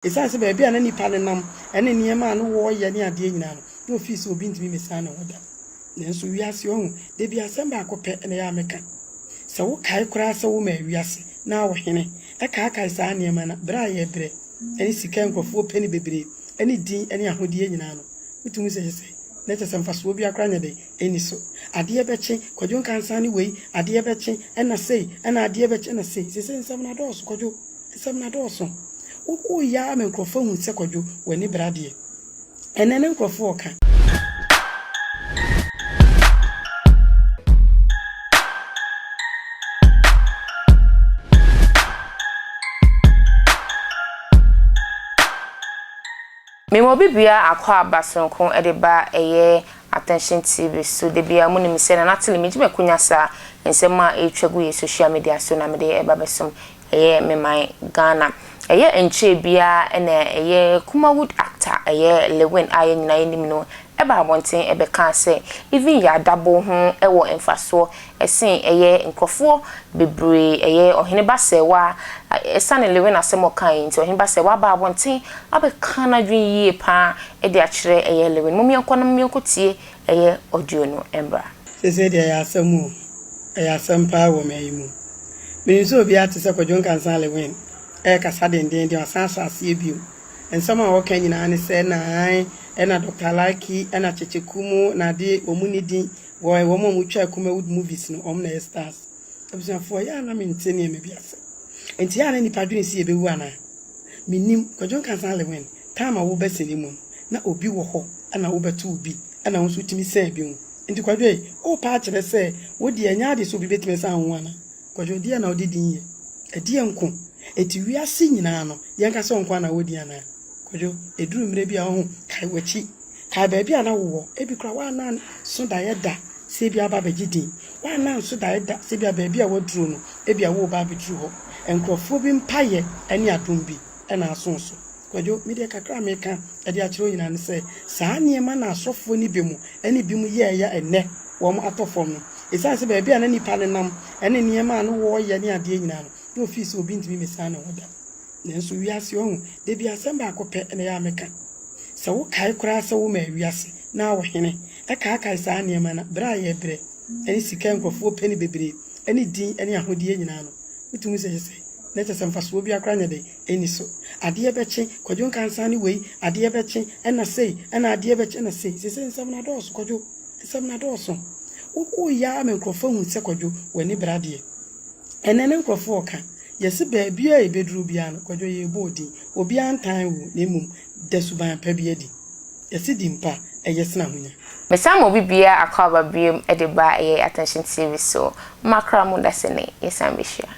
Esa se baby ana nipa ne nam ene niema no wo ye ne ade nyina no no office obi ntimi mesa na woda nenso wiase ohun de bi asem ba akopɛ ene ya meka se wo kai kura se wo ma wiase na wo hene e ka kai sa niema na bra ye bre ene sika nkofo peni bebre ene din ene ahodie nyina no utumi se na te sem faso obi akra nya de eni so ade beche Kwadwo Nkansah ni wei ade beche ena sei ena ade beche na sei se nsem na do so Kwadwo nsem na do so o ya me nkrofo hu se Kwadwo wani brade enene nkrofo ka Memo bibia akwa abasonko edeba eye attention TV so de bia mu ni se na natele meji me kunya sa nsema etwagu ye social media so na me de eba besom eye meman Ghana eye enche bia ene eye Kumawood actor eye Lewin aye nyina enim no eba abonten ebe kan se even ya dabo ho ewo emfaso esen eye nkofo bebre eye Oheneba Serwaah esane Lewin asemo kan nti Oheneba Serwaah ba abonten abe kan adwen yie pa e de akire eye Lewin momienko na momienko tie eye audio no embra sese de ya asemu eye asempa wo mayimu minso obi atese Kwadwo Nkansah Lewin kasa den asansa ase ebio ensama wo kan nyina ne se na ena Dr. Laki ena chechekumu na de omunidi wo mo mutwa Kumawood movies no om na stars abusuafo ya na mentene me biase enti ya na nipa dwen si ebewu ana minim Kwadwo Nkansah Lewin tama wo beseni mu na obi wo ho ana wo betu obi ana wo so timi se bi mu enti Kwadwo o pa kire se wo di anya de so bi betime sa ho ana Kwadwo di na odi din ye edi enko eti wiase nyina no yenka se onko na wo di ana Kwadwo eduru mire bia ho kai wachi kai ba bia na wo ebi kra wa na so da yeda se bia ba begidin wa na so da yeda se bia ba bia waduru no ebi a wo ba beduru ho enkrofo bi mpaye ani adom bi na asonso Kwadwo media kakra meka ade akiro nyina ne se saa niema na asofo ni bi mu ani bi mu ye ya enne wo mo atofom no esa se ba bia na nipa ne nam ene niema no wo ye ne ade nyina no office obi ntimi mesa na woda nenso wiase ohun de bi asem ba akopɛ ene ya meka se wo kai kura se wo ma wiase na wo hene e ka kai sa niema na bra ye bre ene sika nkofo peni bebre ene din ene ahodie nyina no utumi se na te sem faso obi akra nya de eni so ade beche Kwadwo Nkansah ni wei ade beche ena sei ena ade beche na sei se nsem na do so Kwadwo nsem na do so o ya me nkrofo hu se Kwadwo wani brade enene nkrofo ka yesi baby a ebeduru bia no Kwadwo ye bodi obi antan wu na emum desuban pa bia di yesi dimpa eyesna hunya mesama obi bia akwa ba biem edeba eye attention TV so makra mu dasene yesambishia